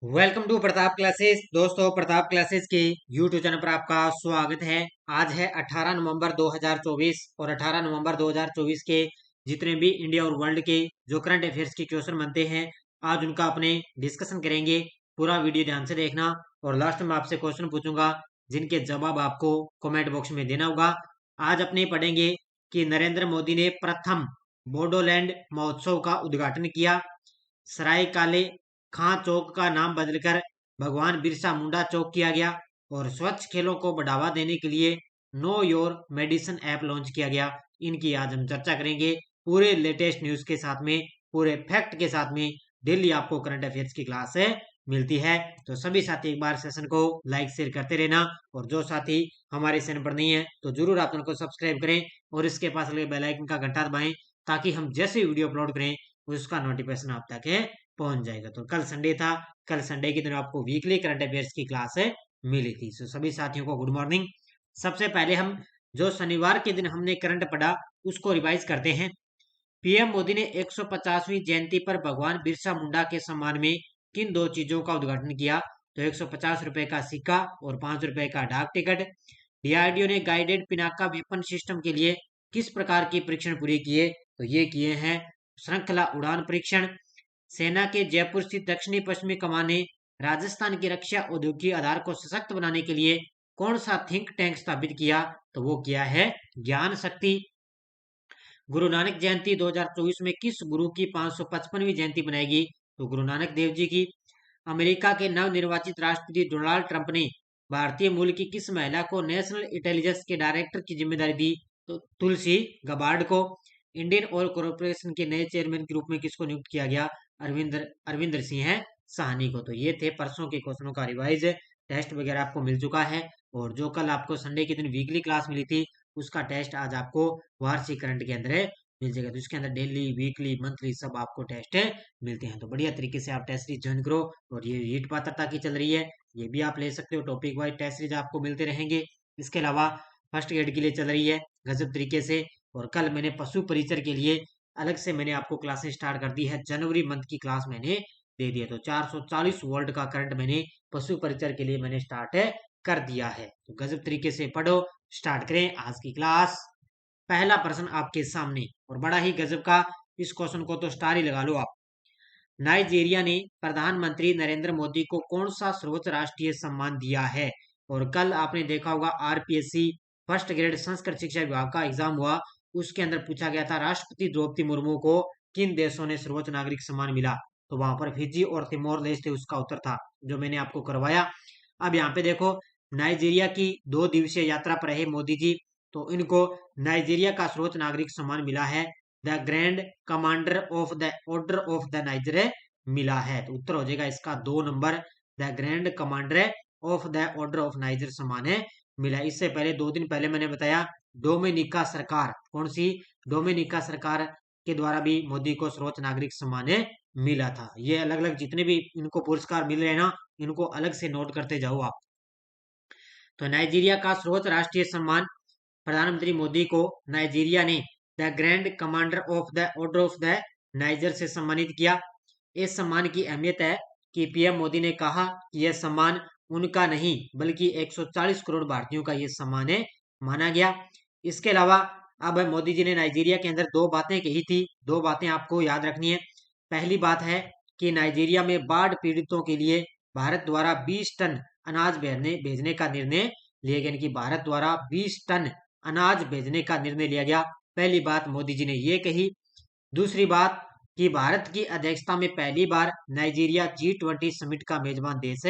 Welcome to Pratap classes. दोस्तों, Pratap classes के YouTube channel पर आपका स्वागत है। आज है 18 नवंबर 2024 और 18 नवंबर 2024 के जितने भी इंडिया और वर्ल्ड के जो करंट अफेयर्स के क्वेश्चन बनते हैं, आज उनका अपने डिस्कशन करेंगे। पूरा वीडियो ध्यान से देखना और लास्ट में आपसे क्वेश्चन पूछूंगा जिनके जवाब आपको कमेंट बॉक्स में देना होगा। आज अपने पढ़ेंगे कि नरेंद्र मोदी ने प्रथम बोडोलैंड महोत्सव का उद्घाटन किया। सराय काले खां चौक का नाम बदलकर भगवान बिरसा मुंडा चौक किया गया और स्वच्छ खेलों को बढ़ावा देने के लिए know your medicine app launch किया गया। इनकी आज हम चर्चा करेंगे पूरे लेटेस्ट न्यूज के साथ में, पूरे फैक्ट के साथ में। डेली आपको करंट अफेयर्स की क्लास है मिलती है, तो सभी साथी एक बार सेशन को लाइक शेयर करते रहना। और जो साथी हमारे चैनल पर नहीं है तो जरूर आप चैनल को सब्सक्राइब करें और इसके पास लगे बेल आइकन का घंटा दबाएं, ताकि हम जैसे वीडियो अपलोड करें उसका नोटिफिकेशन आप तक पहुंच जाएगा। तो कल संडे था, कल संडे के दिन आपको वीकली करंट अफेयर्स की क्लास मिली थी। सो सभी साथियों को गुड मॉर्निंग। सबसे पहले हम जो शनिवार के दिन हमने करंट पढ़ा उसको रिवाइज करते हैं। पीएम मोदी ने 150वीं जयंती पर भगवान बिरसा मुंडा के सम्मान में किन दो चीजों का उद्घाटन किया? तो 150 रुपए का सिक्का और 5 रुपए का डाक टिकट। डीआरडीओ ने गाइडेड पिनाका वेपन सिस्टम के लिए किस प्रकार की परीक्षण पूरी किए? तो ये किए हैं श्रृंखला उड़ान परीक्षण। सेना के जयपुर स्थित दक्षिणी पश्चिमी कमान ने राजस्थान की रक्षा उद्योग की आधार को सशक्त बनाने के लिए कौन सा थिंक टैंक स्थापित किया? तो वो किया है ज्ञान शक्ति। गुरु नानक जयंती 2024 में किस गुरु की 555वीं जयंती मनाएगी? तो गुरु नानक देव जी की। अमेरिका के नवनिर्वाचित राष्ट्रपति डोनाल्ड ट्रंप ने भारतीय मूल की किस महिला को नेशनल इंटेलिजेंस के डायरेक्टर की जिम्मेदारी दी? तो तुलसी गबार्ड को। इंडियन ऑयल कॉरपोरेशन के नए चेयरमैन के रूप में किसको नियुक्त किया गया? अरविंदर सिंह साहनी को। तो ये थे परसों के क्वेश्चनों का रिवाइज। टेस्ट वगैरह आपको मिल चुका है और जो कल आपको संडे के दिन वीकली क्लास मिली थी उसका टेस्ट आज आपको वार्षिक करंट के अंदर मिल जाएगा। तो इसके अंदर डेली वीकली मंथली सब आपको टेस्ट मिलते हैं। तो बढ़िया तरीके से आप टेस्ट सीरीज ज्वाइन करो। और ये रीट पात्रता की चल रही है, ये भी आप ले सकते हो। टॉपिक वाइज टेस्ट सीरीज आपको मिलते रहेंगे। इसके अलावा फर्स्ट ग्रेड के लिए चल रही है गजब तरीके से। और कल मैंने पशु परिचर के लिए अलग से मैंने आपको क्लासेस स्टार्ट कर दी है। जनवरी मंथ की क्लास मैंने दे दी है। तो 440 वोल्ट का करंट मैंने पशु परिचर के लिए मैंने स्टार्ट कर दिया है। तो गजब तरीके से पढ़ो। स्टार्ट करें आज की क्लास। पहला प्रश्न आपके सामने और बड़ा ही गजब का, इस क्वेश्चन को तो स्टार ही लगा लो आप। नाइजीरिया ने प्रधानमंत्री नरेंद्र मोदी को कौन सा सर्वोच्च राष्ट्रीय सम्मान दिया है? और कल आपने देखा होगा आरपीएससी फर्स्ट ग्रेड संस्कृत शिक्षा विभाग का एग्जाम हुआ, उसके अंदर पूछा गया था राष्ट्रपति द्रौपदी मुर्मू को किन देशों ने सर्वोच्च नागरिक सम्मान मिला? तो वहां पर फिजी और तिमोर देश थे, उसका उत्तर था जो मैंने आपको करवाया। अब यहाँ पे देखो, नाइजीरिया की 2 दिवसीय यात्रा पर है मोदी जी, तो इनको नाइजीरिया का सर्वोच्च नागरिक सम्मान मिला है the grand commander of the order of the niger मिला है। तो उत्तर हो जाएगा इसका 2 number, the grand commander of the order of niger सम्मान मिला। इससे पहले 2 दिन पहले मैंने बताया डोमिनिका सरकार, कौन सी? डोमिनिका सरकार के द्वारा भी मोदी को सर्वोच्च नागरिक सम्मान मिला था। ये अलग अलग जितने भी इनको पुरस्कार मिल रहे हैं ना, इनको अलग से नोट करते जाओ आप। तो नाइजीरिया का सर्वोच्च राष्ट्रीय सम्मान प्रधानमंत्री मोदी को नाइजीरिया ने the grand commander of the order of the niger से सम्मानित किया। इस सम्मान की अहमियत है कि पीएम मोदी ने कहा कि यह सम्मान उनका नहीं बल्कि 140 करोड़ भारतीयों का यह सम्मान है माना गया। इसके अलावा अब मोदी जी ने नाइजीरिया के अंदर 2 बातें कही थी, 2 बातें आपको याद रखनी है। पहली बात है कि नाइजीरिया में बाढ़ पीड़ितों के लिए भारत द्वारा 20 टन अनाज भेजने का निर्णय लिया गया, कि भारत द्वारा 20 टन अनाज भेजने का निर्णय लिया गया। पहली बात मोदी जी ने ये कही। दूसरी बात कि भारत की अध्यक्षता में पहली बार नाइजीरिया G20 समिट का मेजबान देश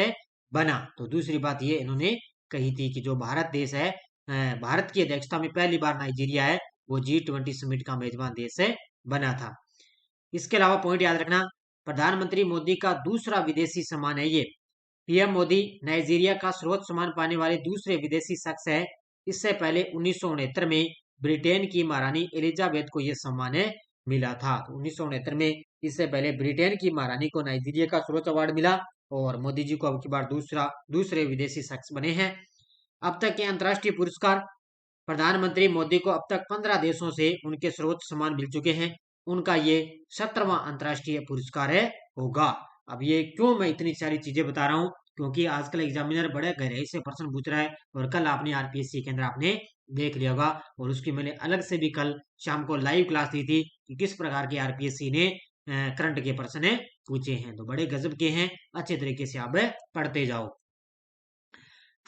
बना। तो दूसरी बात ये इन्होंने कही थी कि जो भारत देश है, भारत की अध्यक्षता में पहली बार नाइजीरिया है वो G20 समिट का मेजबान देश बना था। इसके अलावा पॉइंट याद रखना, प्रधानमंत्री मोदी का दूसरा विदेशी सम्मान है ये। पीएम मोदी नाइजीरिया का सर्वोच्च सम्मान पाने वाले दूसरे विदेशी शख्स है। इससे पहले 1969 में ब्रिटेन की महारानी एलिजाबेथ को यह सम्मान मिला था। तो 1969 में इससे पहले ब्रिटेन की महारानी को नाइजीरिया का सर्वोच्च अवार्ड मिला और मोदी जी को अब की बार दूसरे विदेशी शख्स बने हैं। अब तक के अंतर्राष्ट्रीय पुरस्कार, प्रधानमंत्री मोदी को अब तक 15 देशों से उनके सर्वोच्च सम्मान मिल चुके हैं। उनका ये 17वां अंतर्राष्ट्रीय पुरस्कार होगा। अब ये क्यों मैं इतनी सारी चीजें बता रहा हूँ, क्योंकि आजकल एग्जामिनर बड़े गहराई से प्रश्न पूछ रहा है, और कल आपने आरपीएससी के अंदर आपने देख लिया होगा, और उसकी मैंने अलग से भी कल शाम को लाइव क्लास दी थी कि किस प्रकार की आरपीएससी ने करंट के प्रश्न पूछे हैं, तो बड़े गजब के हैं, अच्छे तरीके से आप पढ़ते जाओ।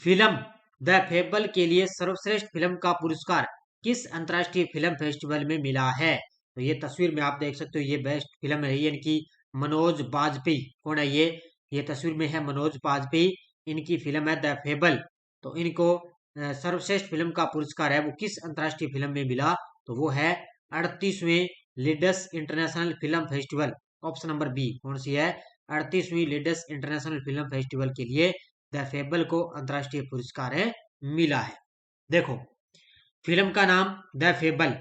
फिल्म द फेबल के लिए सर्वश्रेष्ठ फिल्म का पुरस्कार किस अंतर्राष्ट्रीय फिल्म फेस्टिवल में मिला है? तो ये तस्वीर में आप देख सकते हो, ये बेस्ट फिल्म है, इनकी मनोज बाजपेयी, कौन है ये तस्वीर में है मनोज बाजपेयी, इनकी फिल्म है द फेबल। तो इनको सर्वश्रेष्ठ फिल्म का पुरस्कार है वो किस अंतर्राष्ट्रीय फिल्म में मिला? तो वो है 38वें Leeds international film festival, option number B कौन सी है? 38वीं लिडस इंटरनेशनल फिल्म फेस्टिवल के लिए द फेबल को अंतर्राष्ट्रीय पुरस्कार मिला है। देखो, फिल्म का नाम द फेबल,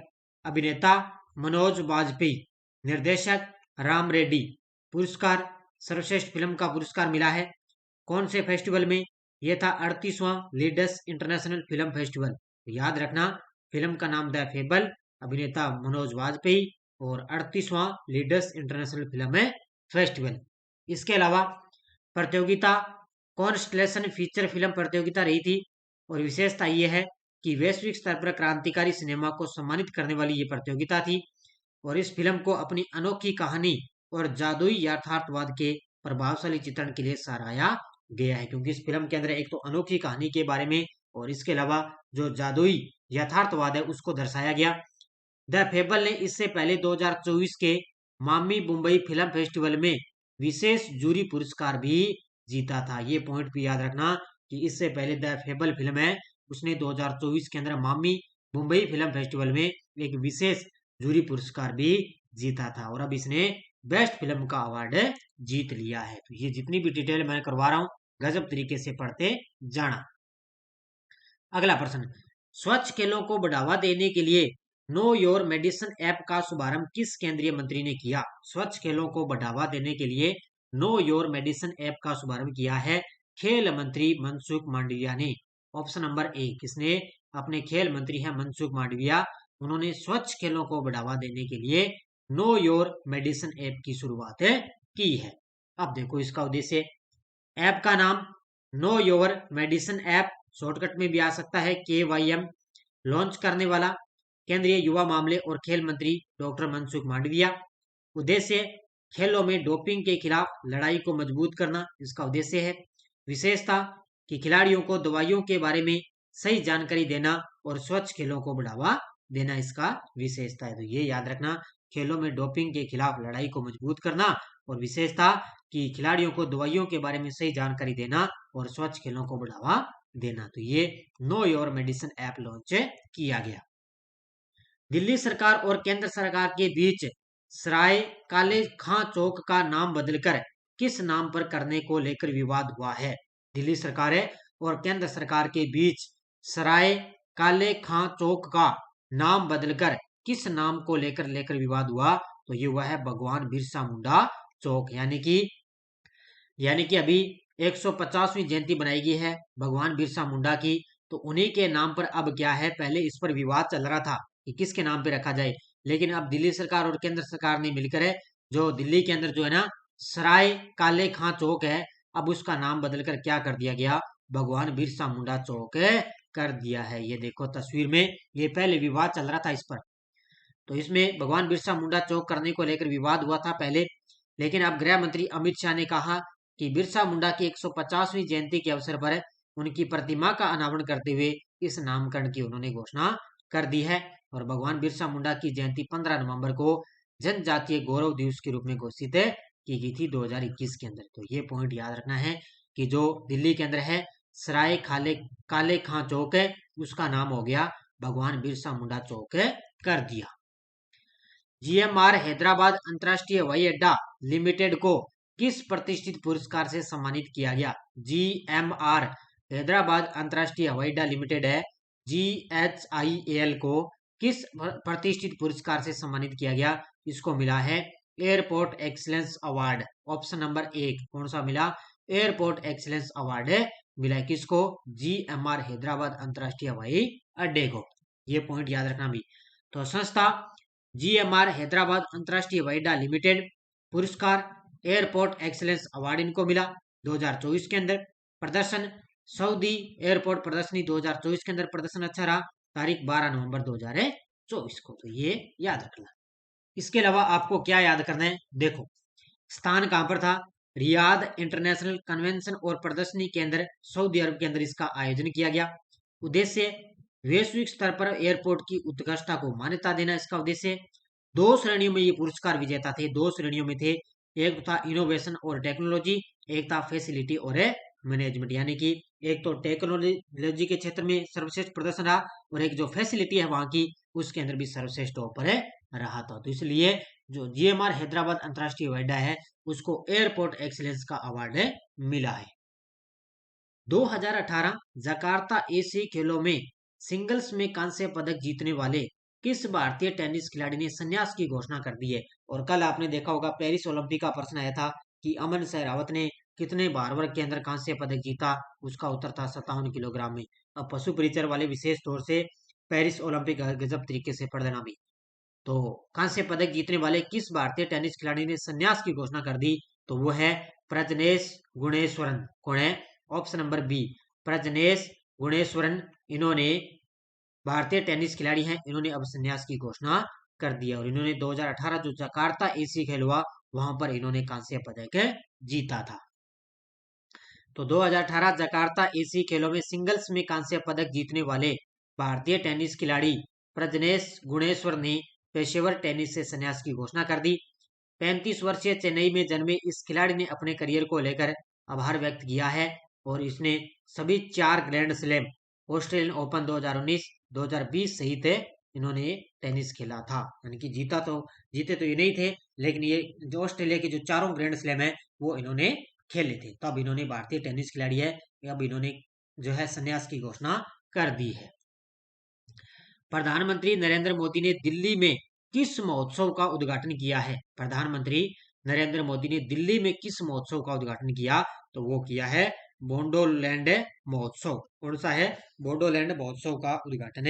अभिनेता मनोज बाजपेयी, निर्देशक राम रेड्डी, पुरस्कार सर्वश्रेष्ठ फिल्म का पुरस्कार मिला है कौन से फेस्टिवल में? यह था 38वां लीडर्स इंटरनेशनल फिल्म फेस्टिवल। याद रखना, फिल्म का नाम द फेबल, अभिनेता मनोज बाजपेयी, और 38वां लीडर्स इंटरनेशनल फिल्म फेस्टिवल। इसके अलावा प्रतियोगिता कॉन्स्टलेशन फीचर फिल्म प्रतियोगिता रही थी, और विशेषता यह है कि वैश्विक स्तर पर क्रांतिकारी सिनेमा को सम्मानित करने वाली ये प्रतियोगिता थी, और इस फिल्म को अपनी अनोखी कहानी और जादुई यथार्थवाद के प्रभावशाली चित्रण के लिए सराहा गया है, क्योंकि इस फिल्म के अंदर एक तो अनोखी कहानी के बारे में और इसके अलावा जो जादुई यथार्थवाद है उसको दर्शाया गया। द फेबल ने इससे पहले 2024 के मामी मुंबई फिल्म फेस्टिवल में विशेष जूरी पुरस्कार भी जीता था। ये पॉइंट भी याद रखना कि इससे पहले द फेबल फिल्म है उसने 2024 के अंदर मामी मुंबई फिल्म फेस्टिवल में एक विशेष जूरी पुरस्कार भी जीता था, और अब इसने बेस्ट फिल्म का अवार्ड जीत लिया है। तो ये जितनी भी डिटेल मैं करवा रहा हूं गजब तरीके से पढ़ते जाना। अगला प्रश्न, स्वच्छ खेलों को बढ़ावा देने के लिए नो योर मेडिसिन ऐप का शुभारंभ किस केंद्रीय मंत्री ने किया? स्वच्छ खेलों को बढ़ावा देने के लिए नो योर मेडिसिन ऐप का शुभारंभ किया है खेल मंत्री मनसुख मांडविया ने। ऑप्शन नंबर ए, किसने? अपने खेल मंत्री है मनसुख मांडविया, उन्होंने स्वच्छ खेलों को बढ़ावा देने के लिए नो योर मेडिसिन ऐप की शुरुआत की है। अब देखो इसका उद्देश्य, ऐप का नाम know your medicine app, shortcut में भी आ सकता है KYM, लॉन्च करने वाला केंद्रीय युवा मामले और खेल मंत्री डॉक्टर मनसुख मांडविया। उद्देश्य, खेलों में डोपिंग के खिलाफ लड़ाई को मजबूत करना इसका उद्देश्य है। विशेषता कि खिलाड़ियों को दवाइयों के बारे में सही जानकारी देना और स्वच्छ खेलों को बढ़ावा देना इसका विशेषता है। तो ये याद रखना, खेलों में डोपिंग के खिलाफ लड़ाई को मजबूत करना, और विशेषता कि खिलाड़ियों को दवाइयों के बारे में सही जानकारी देना और स्वच्छ खेलों को बढ़ावा देना। तो ये know your medicine app launch किया गया। दिल्ली सरकार और केंद्र सरकार के बीच सराय काले खां चौक का नाम बदलकर किस नाम पर करने को लेकर विवाद हुआ है? दिल्ली सरकार और केंद्र सरकार के बीच सराय काले खां चौक का नाम बदलकर किस नाम को लेकर विवाद हुआ? तो ये हुआ है भगवान बिरसा मुंडा चौक, यानी कि अभी 150वीं जयंती बनाई गई है भगवान बिरसा मुंडा की, तो उन्हीं के नाम पर अब क्या है, पहले इस पर विवाद चल रहा था कि किसके नाम पे रखा जाए, लेकिन अब दिल्ली सरकार और केंद्र सरकार ने मिलकर जो दिल्ली के अंदर जो है ना सराय काले खां चौक है, अब उसका नाम बदलकर क्या कर दिया गया, भगवान बिरसा मुंडा चौक कर दिया है। ये देखो तस्वीर में, ये पहले विवाद चल रहा था इस पर, तो इसमें भगवान बिरसा मुंडा चौक करने को लेकर विवाद हुआ था पहले, लेकिन अब गृह मंत्री अमित शाह ने कहा कि बिरसा मुंडा की 150वीं जयंती के अवसर पर उनकी प्रतिमा का अनावरण करते हुए इस नामकरण की उन्होंने घोषणा कर दी है, और भगवान बिरसा मुंडा की जयंती 15 नवंबर को जनजातीय गौरव दिवस के रूप में घोषित की गई थी 2021 के अंदर। तो ये पॉइंट याद रखना है कि जो दिल्ली के अंदर है सराय काले खां चौक है, उसका नाम हो गया भगवान बिरसा मुंडा चौक कर दिया। GMR हैदराबाद अंतर्राष्ट्रीय हवाई अड्डा लिमिटेड को किस प्रतिष्ठित पुरस्कार से सम्मानित किया गया? GMR हैदराबाद अंतर्राष्ट्रीय हवाई अड्डा लिमिटेड है, GHIAL को किस प्रतिष्ठित पुरस्कार से सम्मानित किया गया? इसको मिला है airport excellence award. Option number 1 कौन सा मिला? एयरपोर्ट एक्सीलेंस अवार्ड मिला है किसको? GMR हैदराबाद अंतर्राष्ट्रीय हवाई अड्डे को। ये पॉइंट याद रखना भी। तो संस्था GMR हैदराबाद अंतर्राष्ट्रीय हवाई अड्डा लिमिटेड पुरस्कार एयरपोर्ट एक्सीलेंस अवार्ड इनको मिला 2024 के अंदर। प्रदर्शन सऊदी एयरपोर्ट प्रदर्शनी 2024 के अंदर प्रदर्शन अच्छा रहा, तारीख 12 नवंबर 2024 को, तो ये याद रखना। इसके अलावा आपको क्या याद करना है, देखो स्थान कहां पर था, रियाद इंटरनेशनल कन्वेंशन और प्रदर्शनी के अंदर सऊदी अरब के अंदर इसका आयोजन किया गया। उद्देश्य वैश्विक स्तर पर एयरपोर्ट की उत्कृष्टता को मान्यता देना इसका उद्देश्य। 2 श्रेणियों में ये पुरस्कार विजेता थे, 2 श्रेणियों में थे, एक था इनोवेशन और टेक्नोलॉजी, एक था फैसिलिटी और मैनेजमेंट, यानी कि एक तो टेक्नोलॉजी के क्षेत्र में सर्वश्रेष्ठ प्रदर्शन रहा और एक जो फैसिलिटी है वहां की उसके अंदर भी सर्वश्रेष्ठ टॉप रहा था। तो इसलिए जो जीएमआर हैदराबाद अंतरराष्ट्रीय हवाई अड्डा है उसको एयरपोर्ट एक्सीलेंस का अवार्ड मिला है। 2018 जकार्ता एशियाई खेलों में सिंगल्स में कांस्य पदक जीतने वाले किस भारतीय टेनिस खिलाड़ी ने संन्यास की घोषणा कर दी है। और कल आपने देखा होगा पेरिस ओलंपिक का प्रश्न आया था कि अमन सहरावत ने कितने भार वर्ग के अंदर कांस्य पदक जीता, उसका उत्तर था 57 किलोग्राम में। अब पशु परिचर वाले विशेष तौर से पेरिस ओलंपिक गजब तरीके से पढ़ देना भी। तो कांस्य पदक जीतने वाले किस भारतीय टेनिस खिलाड़ी ने संन्यास की घोषणा कर दी, तो वो है प्रजनेश गुणेश्वरन। कौन है, option number B Prajnesh Gunneswaran. इन्होंने भारतीय टेनिस खिलाड़ी हैं, इन्होंने अब संन्यास की घोषणा कर दिया और इन्होंने 2018 जो जकार्ता एशियाई खेल हुआ वहां पर इन्होंने कांस्य पदक जीता था। तो 2018 जकार्ता एशियाई खेलों में सिंगल्स में कांस्य पदक जीतने वाले भारतीय टेनिस खिलाड़ी प्रजनेश गुणेश्वर ने पेशेवर टेनिस से संन्यास की घोषणा कर दी। 35 वर्षीय चेन्नई में जन्मे इस खिलाड़ी ने अपने करियर को लेकर आभार व्यक्त किया है और इसने सभी 4 ग्रैंड स्लैम, ऑस्ट्रेलियन ओपन 2019, 2020 सहित इन्होंने टेनिस खेला था। यानी कि जीते तो ये नहीं थे, लेकिन ये जो ऑस्ट्रेलिया के जो 4 ग्रैंड स्लैम है वो इन्होंने खेले थे। तब इन्होंने भारतीय टेनिस खिलाड़ी है, अब इन्होंने जो है संन्यास की घोषणा कर दी है। प्रधानमंत्री नरेंद्र मोदी ने दिल्ली में किस महोत्सव का उद्घाटन किया है। प्रधानमंत्री नरेंद्र मोदी ने दिल्ली में किस महोत्सव का उद्घाटन किया, तो वो किया है बोडोलैंड महोत्सव। कौन सा है, बोडोलैंड महोत्सव का उद्घाटन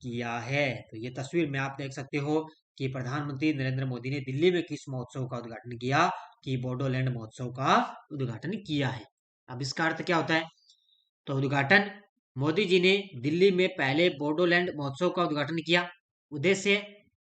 किया है। तो ये तस्वीर में आप देख सकते हो कि प्रधानमंत्री नरेंद्र मोदी ने दिल्ली में किस महोत्सव का उद्घाटन किया, कि बोडोलैंड महोत्सव का उद्घाटन किया है। अब इसका अर्थ क्या होता है, तो उद्घाटन मोदी जी ने दिल्ली में पहले बोडोलैंड महोत्सव का उद्घाटन किया। उद्देश्य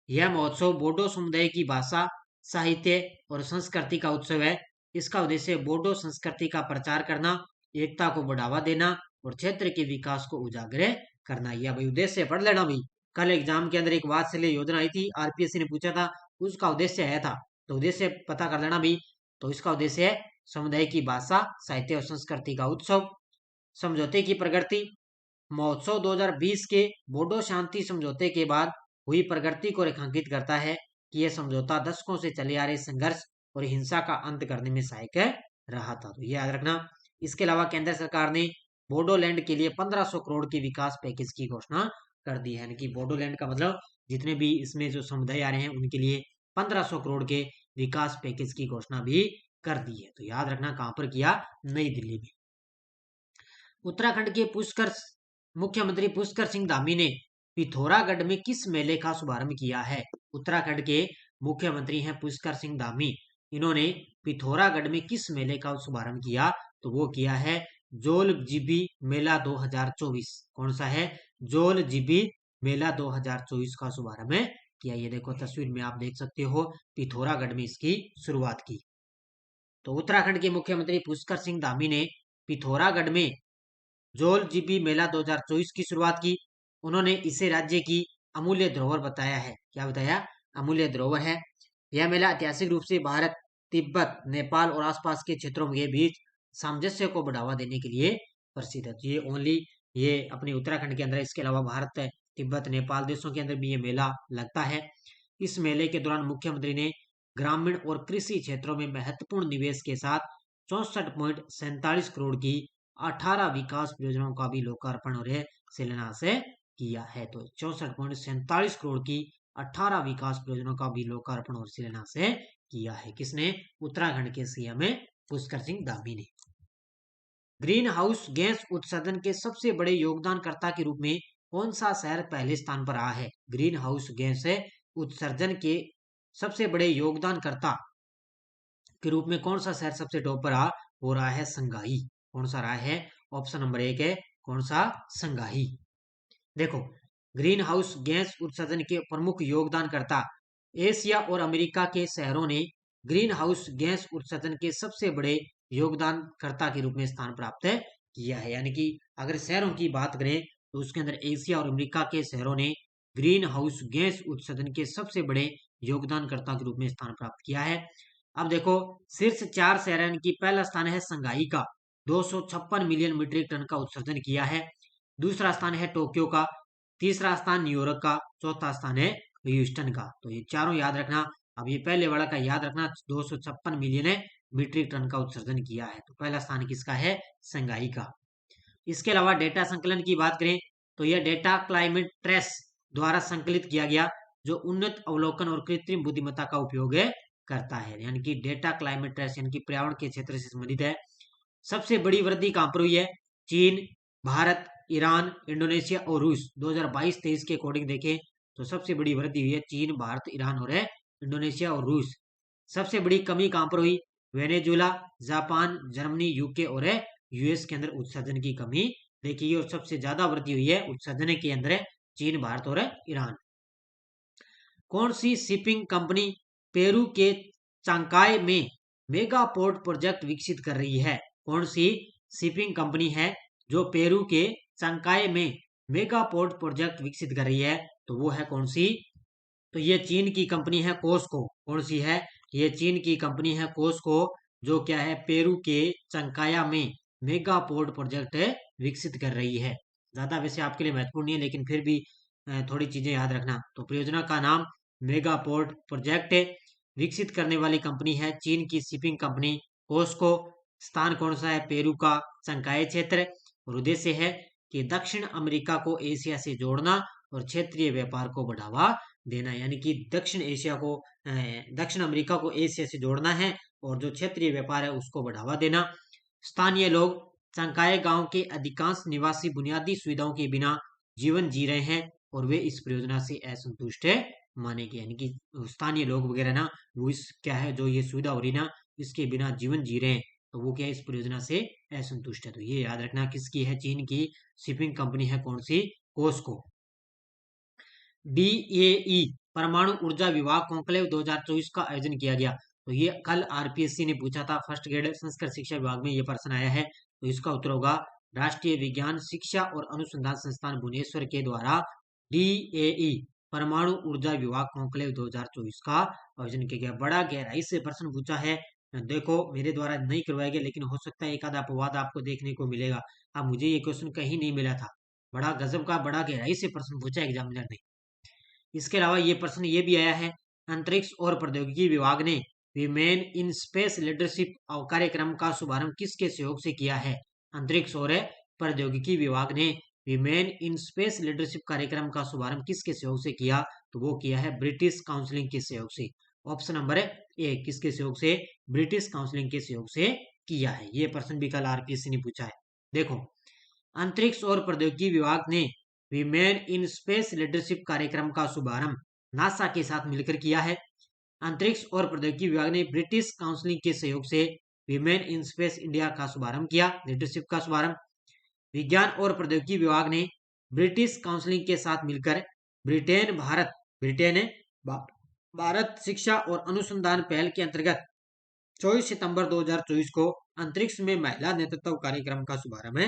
यह महोत्सव बोडो समुदाय की भाषा, साहित्य और संस्कृति का उत्सव है। इसका उद्देश्य बोडो संस्कृति का प्रचार करना, एकता को बढ़ावा देना और क्षेत्र के विकास को उजागर करना। यह भाई उद्देश्य पढ़ लेना भाई। कल एग्जाम के अंदर एक वात्सल्य योजना आई थी, आरपीएससी ने पूछा था, उसका उद्देश्य आया था, तो उद्देश्य पता कर लेना भाई। तो इसका उद्देश्य है समुदाय की भाषा, साहित्य और संस्कृति का उत्सव। समझौते की प्रगति, महोत्सव 2020 के बोडो शांति समझौते के बाद हुई प्रगति को रेखांकित करता है कि यह समझौता दशकों से चले आ रहे संघर्ष और हिंसा का अंत करने में सहायक रहा था। तो ये याद रखना। इसके अलावा केंद्र सरकार ने बोडोलैंड के लिए 1500 करोड़ के विकास पैकेज की घोषणा कर दी है। यानी कि बोडोलैंड का मतलब जितने भी इसमें जो समुदाय आ रहे हैं उनके लिए 1500 करोड़ के विकास पैकेज की घोषणा भी कर दी है। तो याद रखना कहां पर किया, नई दिल्ली में। उत्तराखंड के मुख्यमंत्री पुष्कर सिंह धामी ने पिथौरागढ़ में किस मेले का शुभारंभ किया है। उत्तराखंड के मुख्यमंत्री हैं पुष्कर सिंह धामी, इन्होंने पिथौरागढ़ में किस मेले का शुभारंभ किया, तो वो किया है जोल जीबी मेला 2024। कौन सा है, जोल जीबी मेला 2024 का शुभारंभ किया। ये देखो तस्वीर में आप देख सकते हो, पिथौरागढ़ में इसकी शुरुआत की। तो उत्तराखंड के मुख्यमंत्री पुष्कर सिंह धामी ने पिथौरागढ़ में जोल जीबी मेला 2024 की शुरुआत की। उन्होंने इसे राज्य की अमूल्य धरोहर बताया है। क्या बताया, अमूल्य धरोहर है। यह मेला ऐतिहासिक रूप से भारत, तिब्बत, नेपाल और आसपास के क्षेत्रों के बीच सामंजस्य को बढ़ावा देने के लिए प्रसिद्ध है। ये ओनली ये अपने उत्तराखंड के अंदर, इसके अलावा भारत, तिब्बत, नेपाल देशों के अंदर भी ये मेला लगता है। इस मेले के दौरान मुख्यमंत्री ने ग्रामीण और कृषि क्षेत्रों में महत्वपूर्ण निवेश के साथ 64.47 करोड़ की 18 विकास योजनाओं का भी लोकार्पण और शिलान्यास किया है। तो 64.47 करोड़ की 18 विकास योजनाओं का भी लोकार्पण और शिलान्यास किया है। किसने, उत्तराखंड के सीएम पुष्कर सिंह धामी ने। ग्रीन हाउस गैस उत्सर्जन के सबसे बड़े योगदानकर्ता के रूप में कौन सा शहर पहले स्थान पर रहा है। ग्रीन हाउस गैस उत्सर्जन के सबसे बड़े योगदानकर्ता के रूप में कौन सा शहर सबसे टॉप पर हो रहा है? संघाई। कौन सा रहा है? ऑप्शन नंबर 1 है कौन सा? संघाई। देखो, ग्रीन हाउस गैस उत्सर्जन के प्रमुख योगदानकर्ता एशिया और अमेरिका के शहरों ने ग्रीन हाउस गैस उत्सर्जन के सबसे बड़े योगदानकर्ता के रूप में स्थान प्राप्त किया है। यानी कि अगर शहरों की बात करें तो उसके अंदर एशिया और अमेरिका के शहरों ने ग्रीन हाउस गैस उत्सर्जन के सबसे बड़े योगदानकर्ता के रूप में स्थान प्राप्त किया है। अब देखो, शीर्ष 4 शहरों की पहला स्थान है संघाई का, 256 मिलियन मीट्रिक टन का उत्सर्जन किया है। दूसरा स्थान है टोक्यो का, तीसरा स्थान न्यूयॉर्क का, चौथा स्थान है ह्यूस्टन का। तो ये चारों याद रखना। अब ये पहले वाला का याद रखना, 256 मिलियन मीट्रिक टन का उत्सर्जन किया है। तो पहला स्थान किसका है? संघाई का। इसके अलावा डेटा संकलन की बात करें तो यह डेटा क्लाइमेट ट्रेस द्वारा संकलित किया गया, जो उन्नत अवलोकन और कृत्रिम बुद्धिमत्ता का उपयोग करता है। यानी कि डेटा क्लाइमेट ट्रेस यानी कि पर्यावरण के क्षेत्र से संबंधित है। सबसे बड़ी वृद्धि कहां पर हुई है? चीन, भारत, ईरान, इंडोनेशिया और रूस। 2022-23 के अकॉर्डिंग देखें तो सबसे बड़ी वृद्धि हुई है चीन, भारत, ईरान और इंडोनेशिया और रूस। सबसे बड़ी कमी कहां पर हुई? वेनेजुला, जापान, जर्मनी, यूके और यूएस के अंदर उत्सर्जन की कमी देखी गई। और सबसे ज्यादा वृद्धि हुई है उत्सर्जन के अंदर चीन, भारत और ईरान। कौन सी शिपिंग कंपनी पेरू के चांकाय में मेगा पोर्ट प्रोजेक्ट विकसित कर रही है? कौन सी शिपिंग कंपनी है जो पेरू के चांकाय में मेगा पोर्ट प्रोजेक्ट विकसित कर रही है? तो वो है कौन सी? तो ये चीन की कंपनी है कोस्को। कौन सी है? ये चीन की कंपनी है कोस्को, जो क्या है? पेरू के चंकाया में मेगा पोर्ट प्रोजेक्ट विकसित कर रही है। ज्यादा वैसे आपके लिए महत्वपूर्ण नहीं है, लेकिन फिर भी थोड़ी चीजें याद रखना। तो परियोजना का नाम मेगा पोर्ट प्रोजेक्ट विकसित करने वाली कंपनी है चीन की शिपिंग कंपनी कोस्को। स्थान कौन सा है? पेरू का चंकाय क्षेत्र। और उद्देश्य है कि दक्षिण अमेरिका को एशिया से जोड़ना और क्षेत्रीय व्यापार को बढ़ावा देना। यानी कि दक्षिण अमेरिका को एशिया से जोड़ना है और जो क्षेत्रीय व्यापार है उसको बढ़ावा देना। स्थानीय लोग चंकाय गांव के अधिकांश निवासी बुनियादी सुविधाओं के बिना जीवन जी रहे हैं और वे इस परियोजना से असंतुष्ट माने गए। यानी कि स्थानीय लोग वगैरह ना, वो इस क्या है जो ये सुविधा हो रही ना, इसके बिना जीवन जी रहे हैं, तो वो क्या है? इस परियोजना से असंतुष्ट है। तो ये याद रखना किसकी है? चीन की शिपिंग कंपनी है कौन सी? कोस्को। डीएई परमाणु ऊर्जा विभाग कॉन्क्लेव 2024 का आयोजन किया गया। तो ये कल आरपीएससी ने पूछा था, फर्स्ट ग्रेड संस्कृत शिक्षा विभाग में ये प्रश्न आया है। तो इसका उत्तर होगा राष्ट्रीय विज्ञान शिक्षा और अनुसंधान संस्थान भुवनेश्वर के द्वारा डीएई परमाणु ऊर्जा विभाग कॉन्क्लेव 2024 का आयोजन किया गया। बड़ा गहराई से प्रश्न पूछा है। देखो, मेरे द्वारा नहीं करवाया गया, लेकिन हो सकता है एक आधा अपवाद आपको देखने को मिलेगा। अब मुझे ये क्वेश्चन कहीं नहीं मिला था। बड़ा गजब का, बड़ा गहराई से प्रश्न पूछा एग्जामिनर ने। इसके अलावा ये प्रश्न ये भी आया है, अंतरिक्ष और प्रौद्योगिकी विभाग ने विमेन इन स्पेस लीडरशिप कार्यक्रम का शुभारंभ किसके सहयोग से किया है? अंतरिक्ष और प्रौद्योगिकी विभाग ने विमेन इन स्पेस लीडरशिप कार्यक्रम का शुभारंभ किसके सहयोग से किया? तो वो किया है ब्रिटिश काउंसिलिंग के सहयोग से। ऑप्शन नंबर ए, किसके सहयोग से? ब्रिटिश काउंसिलिंग के सहयोग से किया है। ये प्रश्न भी कल आरपीएससी ने पूछा है। देखो, अंतरिक्ष और प्रौद्योगिकी विभाग ने विमेन इन स्पेस लीडरशिप कार्यक्रम का शुभारंभ नासा के साथ मिलकर किया है। अंतरिक्ष और प्रौद्योगिकी विभाग ने ब्रिटिश काउंसिल के सहयोग से विमेन इन स्पेस इंडिया का शुभारंभ किया, लीडरशिप का शुभारंभ। विज्ञान और प्रौद्योगिकी विभाग ने ब्रिटिश काउंसिल के साथ मिलकर भारत शिक्षा और अनुसंधान पहल के अंतर्गत 24 सितंबर 2024 को अंतरिक्ष में महिला नेतृत्व कार्यक्रम का शुभारंभ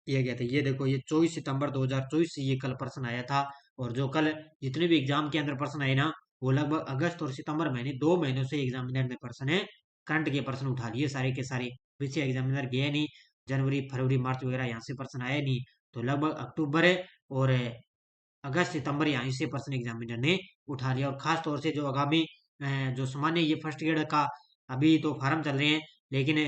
किया गया था। ये देखो, ये 24 सितंबर 2024 से ये कल प्रश्न आया था। और जो कल जितने भी एग्जाम के अंदर प्रश्न आए ना, वो लगभग अगस्त और सितंबर महीने 2 महीनों से एग्जामिनर ने प्रश्न करंट के प्रश्न उठा लिए सारे के सारे। पीछे एग्जामिनर गए नहीं, जनवरी, फरवरी, मार्च वगैरह यहाँ से प्रश्न आए नहीं। तो लगभग अक्टूबर और अगस्त, सितंबर यहाँ से प्रश्न एग्जामिनर ने उठा लिया। और खास तौर से जो आगामी जो सामान्य ये फर्स्ट ग्रेड का अभी तो फॉर्म चल रहे हैं, लेकिन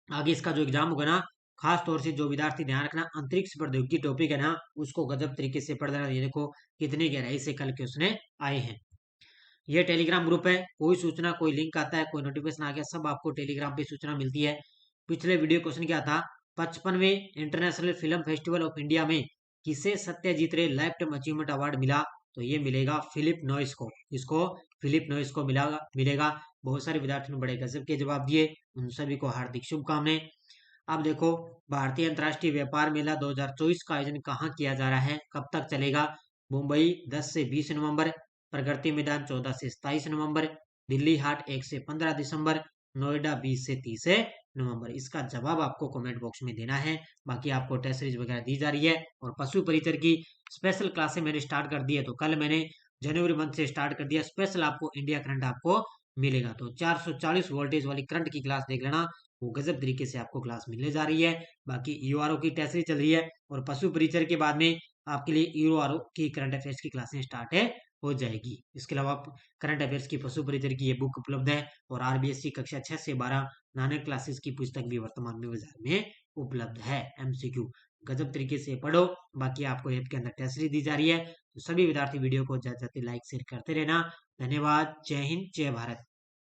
आगे इसका जो एग्जाम होगा ना, खास तौर से जो विद्यार्थी ध्यान रखना, अंतरिक्ष प्रौद्योगिकी टॉपिक है ना, उसको गजब तरीके से पढ़ लेना। ये देखो कितनी गहराई से कल क्वेश्चन आए हैं। ये टेलीग्राम ग्रुप है, कोई सूचना, कोई लिंक आता है, कोई नोटिफिकेशन आ गया, सब आपको टेलीग्राम पे सूचना मिलती है। पिछले वीडियो क्वेश्चन क्या था? 55वें international film festival of India में किसे सत्यजीत रे लाइफ टाइम अचीवमेंट अवार्ड मिला? तो ये मिलेगा फिलिप नॉइस को। इसको फिलिप नॉइस को मिलेगा। बहुत सारे विद्यार्थियों ने बड़े गजब के जवाब दिए, उन सभी को हार्दिक शुभकामनाएं। अब देखो, भारतीय अंतर्राष्ट्रीय व्यापार मेला 2024 का आयोजन कहाँ किया जा रहा है, कब तक चलेगा? मुंबई 10 से 20 नवंबर, प्रगति मैदान 14 से 27 नवंबर, दिल्ली हाट 1 से 15 दिसंबर, नोएडा 20 से 30 नवंबर। इसका जवाब आपको कमेंट बॉक्स में देना है। बाकी आपको टेस्ट सीरीज वगैरह दी जा रही है और पशु परिचर की स्पेशल क्लासें मैंने स्टार्ट कर दी है। तो कल मैंने जनवरी मंथ से स्टार्ट कर दिया स्पेशल, आपको इंडिया करंट आपको मिलेगा। तो 440 वोल्टेज वाली करंट की क्लास देख लेना, वो गजब तरीके से आपको क्लास मिलने जा रही है। बाकी यूआरओ की टेस्ट सीरीज चल रही है और पशु परिचर के बाद में आपके लिए यूआरओ की करंट अफेयर्स की क्लासें स्टार्ट हो जाएगी। इसके अलावा करंट अफेयर्स की पशु परिचर की ये बुक उपलब्ध है और आरबीएससी कक्षा 6 से 12 नानक क्लासेस की पुस्तक भी वर्तमान में बाजार में उपलब्ध है। एमसीक्यू गजब तरीके से पढ़ो। बाकी आपको ऐप के अंदर टेस्ट सीरीज दी जा रही है, तो सभी विद्यार्थी वीडियो को ज्यादा से लाइक शेयर करते रहना। धन्यवाद। जय हिंद, जय भारत।